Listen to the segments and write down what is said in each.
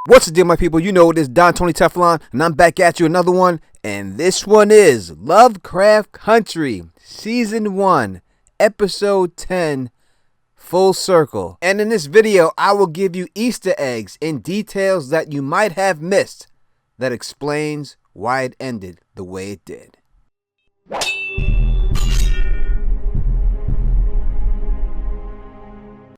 What's the deal, my people? You know it is Don Tony Teflon, and I'm back at you another one. And this one is Lovecraft Country, Season 1, Episode 10, Full Circle. And in this video, I will give you Easter eggs and details that you might have missed that explains why it ended the way it did.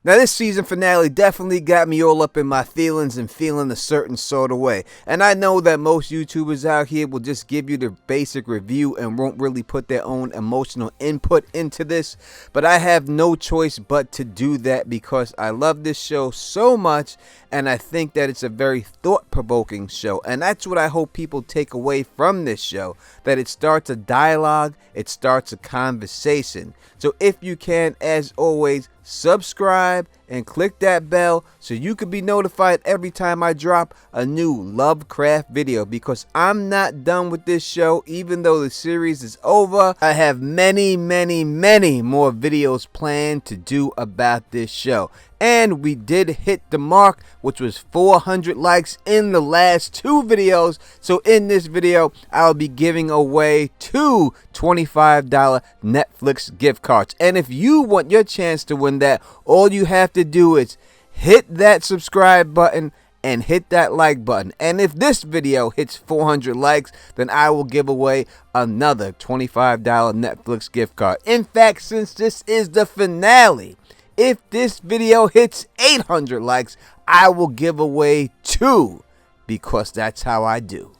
Now, this season finale definitely got me all up in my feelings and feeling a certain sort of way. And I know that most YouTubers out here will just give you the basic review and won't really put their own emotional input into this. But I have no choice but to do that because I love this show so much and I think that it's a very thought-provoking show. And that's what I hope people take away from this show. That it starts a dialogue, it starts a conversation. So if you can, as always, subscribe and click that bell so you can be notified every time I drop a new Lovecraft video, because I'm not done with this show. Even though the series is over, I have many more videos planned to do about this show. And we did hit the mark, which was 400 likes in the last two videos. So in this video, I'll be giving away two $25 Netflix gift cards. And if you want your chance to win that, all you have to do is hit that subscribe button and hit that like button. And if this video hits 400 likes, then I will give away another $25 Netflix gift card. In fact, since this is the finale, if this video hits 800 likes, I will give away two, because that's how I do.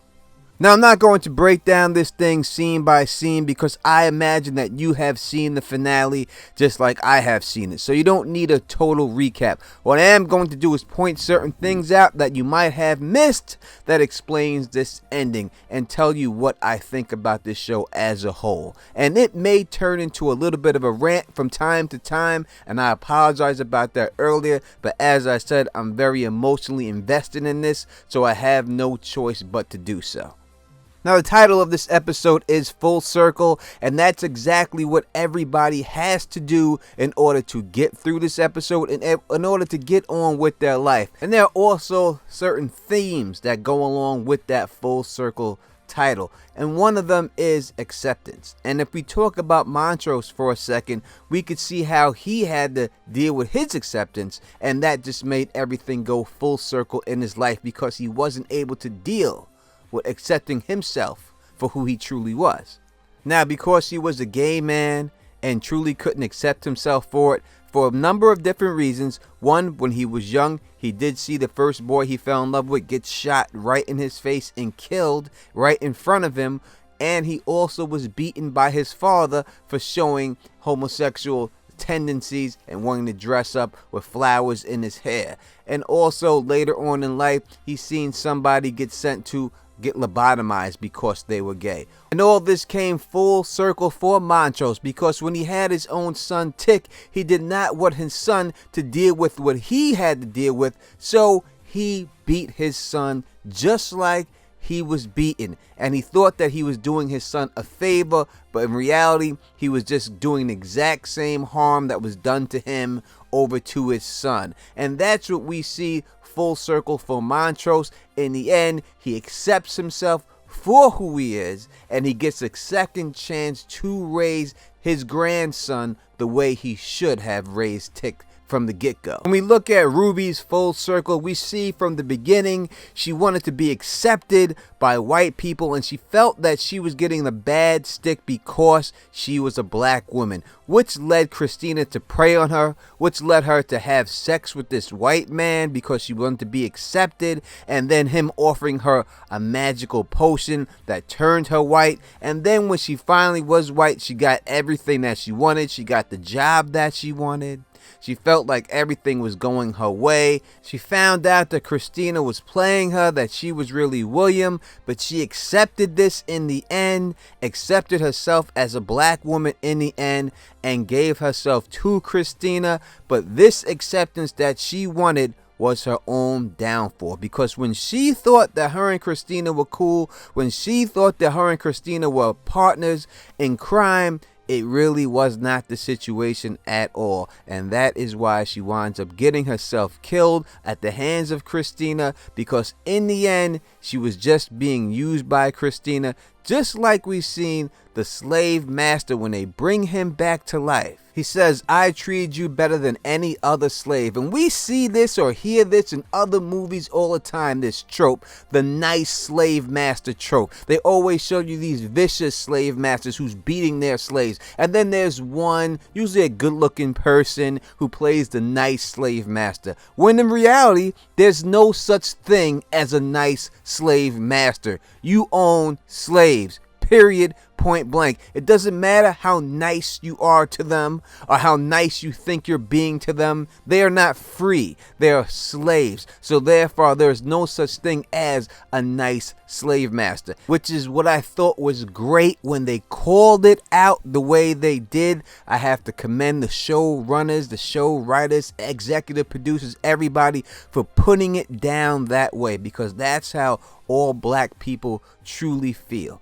Now, I'm not going to break down this thing scene by scene because I imagine that you have seen the finale just like I have seen it. So you don't need a total recap. What I am going to do is point certain things out that you might have missed that explains this ending and tell you what I think about this show as a whole. And it may turn into a little bit of a rant from time to time, and I apologize about that earlier. But as I said, I'm very emotionally invested in this, so I have no choice but to do so. Now, the title of this episode is Full Circle, and that's exactly what everybody has to do in order to get through this episode and in order to get on with their life. And there are also certain themes that go along with that Full Circle title, and one of them is acceptance. And if we talk about Montrose for a second, we could see how he had to deal with his acceptance, and that just made everything go full circle in his life because he wasn't able to deal with accepting himself for who he truly was. Now, because he was a gay man and truly couldn't accept himself for it, for a number of different reasons. One, when he was young, he did see the first boy he fell in love with get shot right in his face and killed right in front of him. And he also was beaten by his father for showing homosexual tendencies and wanting to dress up with flowers in his hair. And also later on in life, he's seen somebody get sent to get lobotomized because they were gay. And all this came full circle for Montrose, because when he had his own son Tick, he did not want his son to deal with what he had to deal with, so he beat his son just like he was beaten. And he thought that he was doing his son a favor, but in reality, he was just doing the exact same harm that was done to him over to his son. And that's what we see full circle for Montrose. In the end, he accepts himself for who he is, and he gets a second chance to raise his grandson the way he should have raised Tick from the get-go. When we look at Ruby's full circle, we see from the beginning she wanted to be accepted by white people, and she felt that she was getting the bad stick because she was a black woman, which led Christina to prey on her, which led her to have sex with this white man because she wanted to be accepted, and then him offering her a magical potion that turned her white. And then when she finally was white, she got everything that she wanted. She got the job that she wanted. She felt like everything was going her way. She found out that Christina was playing her, that she was really William, but she accepted this in the end, accepted herself as a black woman in the end, and gave herself to Christina. But this acceptance that she wanted was her own downfall, because when she thought that her and Christina were cool, when she thought that her and Christina were partners in crime, it really was not the situation at all. And that is why she winds up getting herself killed at the hands of Christina, because in the end, she was just being used by Christina, just like we've seen the slave master when they bring him back to life. He says, I treated you better than any other slave. And we see this or hear this in other movies all the time, this trope, the nice slave master trope. They always show you these vicious slave masters who's beating their slaves. And then there's one, usually a good-looking person, who plays the nice slave master. When in reality, there's no such thing as a nice slave master. You own slaves. Period. Point blank. It doesn't matter how nice you are to them or how nice you think you're being to them. They are not free. They are slaves. So therefore, there is no such thing as a nice slave master, which is what I thought was great when they called it out the way they did. I have to commend the showrunners, the show writers, executive producers, everybody for putting it down that way, because that's how all black people truly feel.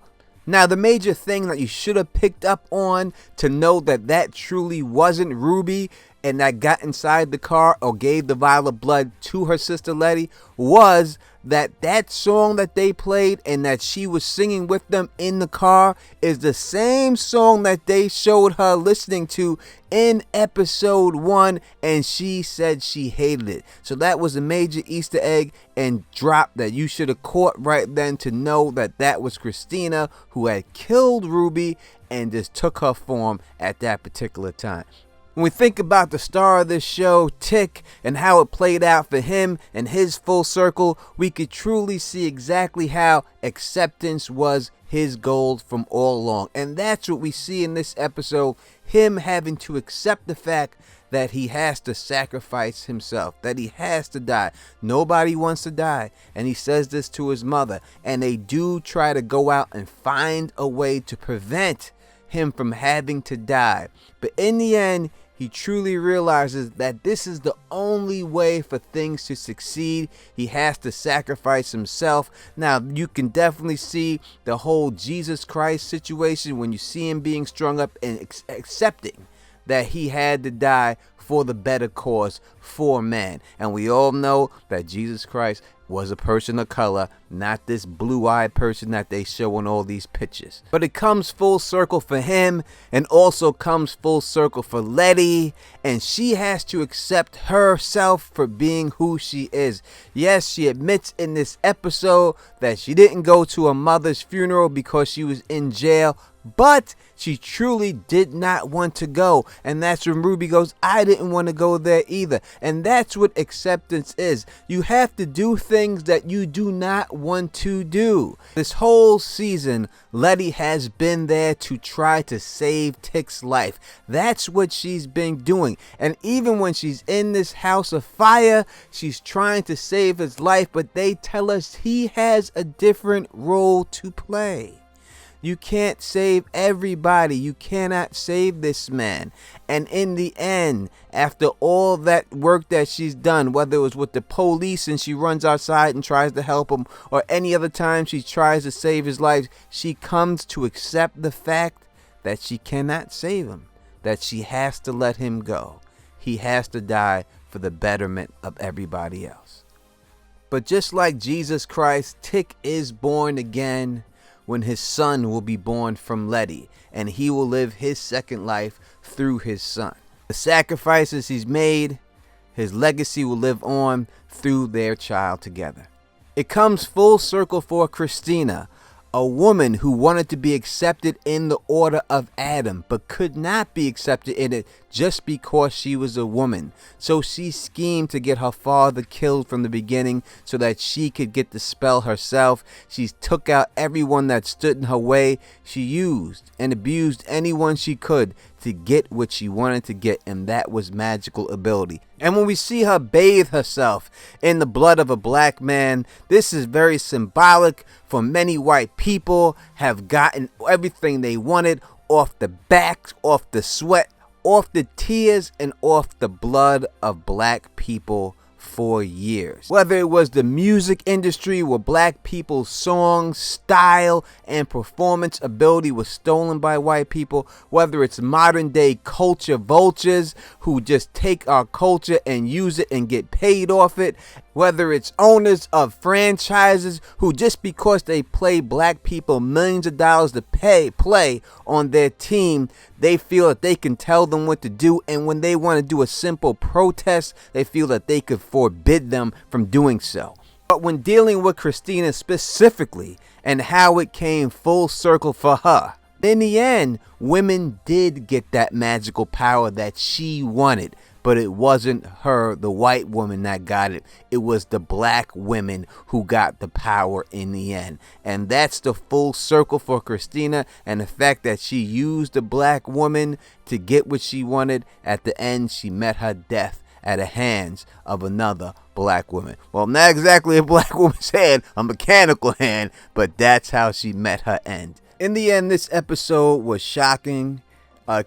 Now, the major thing that you should have picked up on to know that that truly wasn't Ruby and that got inside the car or gave the vial of blood to her sister Letty was that song that they played and that she was singing with them in the car is the same song that they showed her listening to in episode 1, and she said she hated it. So that was a major Easter egg and drop that you should have caught right then to know that that was Christina who had killed Ruby and just took her form at that particular time. When we think about the star of this show, Tick, and how it played out for him and his full circle, we could truly see exactly how acceptance was his goal from all along. And that's what we see in this episode, him having to accept the fact that he has to sacrifice himself, that he has to die. Nobody wants to die. And he says this to his mother. And they do try to go out and find a way to prevent him from having to die. But in the end, he truly realizes that this is the only way for things to succeed. He has to sacrifice himself. Now, you can definitely see the whole Jesus Christ situation when you see him being strung up and accepting that he had to die for the better cause for man. And we all know that Jesus Christ was a person of color, not this blue-eyed person that they show in all these pictures. But it comes full circle for him and also comes full circle for Letty, and she has to accept herself for being who she is. Yes, she admits in this episode that she didn't go to her mother's funeral because she was in jail, but she truly did not want to go. And that's when Ruby goes, I didn't want to go there either. And that's what acceptance is. You have to do things that you do not want to do. This whole season, Letty has been there to try to save Tick's life. That's what she's been doing. And even when she's in this house of fire, she's trying to save his life, but they tell us he has a different role to play. You can't save everybody. You cannot save this man. And in the end, after all that work that she's done, whether it was with the police and she runs outside and tries to help him, or any other time she tries to save his life, she comes to accept the fact that she cannot save him, that she has to let him go. He has to die for the betterment of everybody else. But just like Jesus Christ, Tick is born again when his son will be born from Letty, and he will live his second life through his son. The sacrifices he's made, his legacy will live on through their child together. It comes full circle for Christina, a woman who wanted to be accepted in the order of Adam, but could not be accepted in it just because she was a woman. So she schemed to get her father killed from the beginning so that she could get the spell herself. She took out everyone that stood in her way. She used and abused anyone she could to get what she wanted to get, and that was magical ability. And when we see her bathe herself in the blood of a black man, this is very symbolic for many white people have gotten everything they wanted off the backs, off the sweat, off the tears, and off the blood of black people for years. Whether it was the music industry where black people's song, style, and performance ability was stolen by white people, whether it's modern day culture vultures who just take our culture and use it and get paid off it, whether it's owners of franchises who just because they play black people millions of dollars to play on their team, they feel that they can tell them what to do, and when they want to do a simple protest, they feel that they could forbid them from doing so. But when dealing with Christina specifically and how it came full circle for her, in the end, women did get that magical power that she wanted. But it wasn't her, the white woman, that got it. It was the black women who got the power in the end. And that's the full circle for Christina, and the fact that she used the black woman to get what she wanted. At the end, she met her death at the hands of another black woman. Well, not exactly a black woman's hand, a mechanical hand, but that's how she met her end. In the end, this episode was shocking.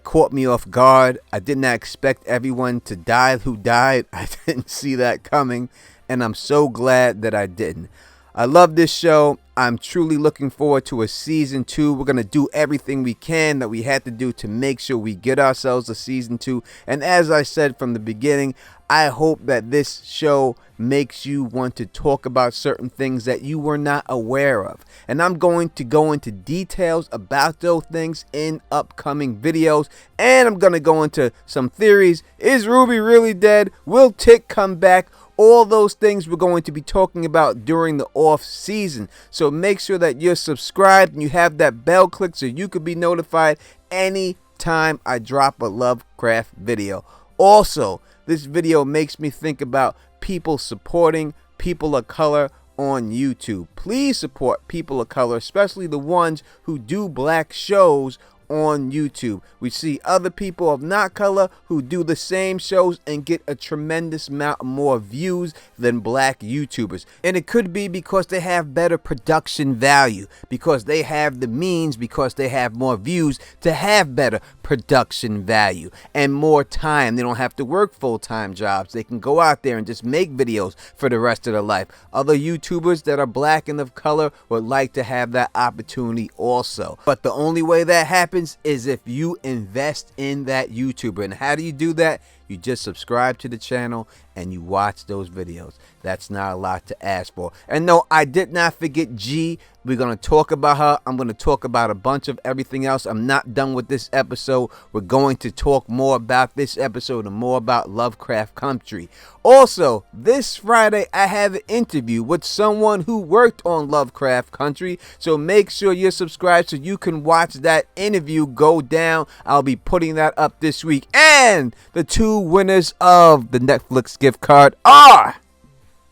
Caught me off guard. I did not expect everyone to die who died. I didn't see that coming, and I'm so glad that I didn't. I love this show. I'm truly looking forward to a season 2. We're going to do everything we can that we had to do to make sure we get ourselves a season 2. And as I said from the beginning, I hope that this show makes you want to talk about certain things that you were not aware of. And I'm going to go into details about those things in upcoming videos. And I'm going to go into some theories. Is Ruby really dead? Will Tick come back? All those things we're going to be talking about during the off season. So make sure that you're subscribed and you have that bell clicked so you could be notified anytime I drop a Lovecraft video. Also, this video makes me think about people supporting people of color on YouTube. Please support people of color, especially the ones who do black shows on YouTube. We see other people of not color who do the same shows and get a tremendous amount more views than black YouTubers. And it could be because they have better production value, because they have the means, because they have more views to have better production value and more time. They don't have to work full-time jobs. They can go out there and just make videos for the rest of their life. Other YouTubers that are black and of color would like to have that opportunity also. But the only way that happens is if you invest in that YouTuber. And how do you do that? You just subscribe to the channel and you watch those videos. That's not a lot to ask for. And no, I did not forget G. We're going to talk about her. I'm going to talk about a bunch of everything else. I'm not done with this episode. We're going to talk more about this episode and more about Lovecraft Country. Also, this Friday, I have an interview with someone who worked on Lovecraft Country. So make sure you're subscribed so you can watch that interview go down. I'll be putting that up this week. And the 2 winners of the Netflix gift card are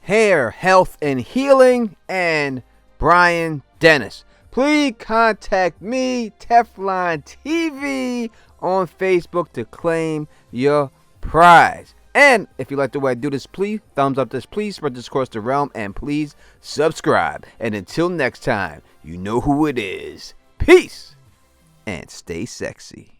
Hair, Health, and Healing and Brian Dennis. Please contact me, Teflon TV, on Facebook to claim your prize. And if you like the way I do this, please thumbs up this, please spread this across the realm, and please subscribe. And until next time, you know who it is. Peace and stay sexy.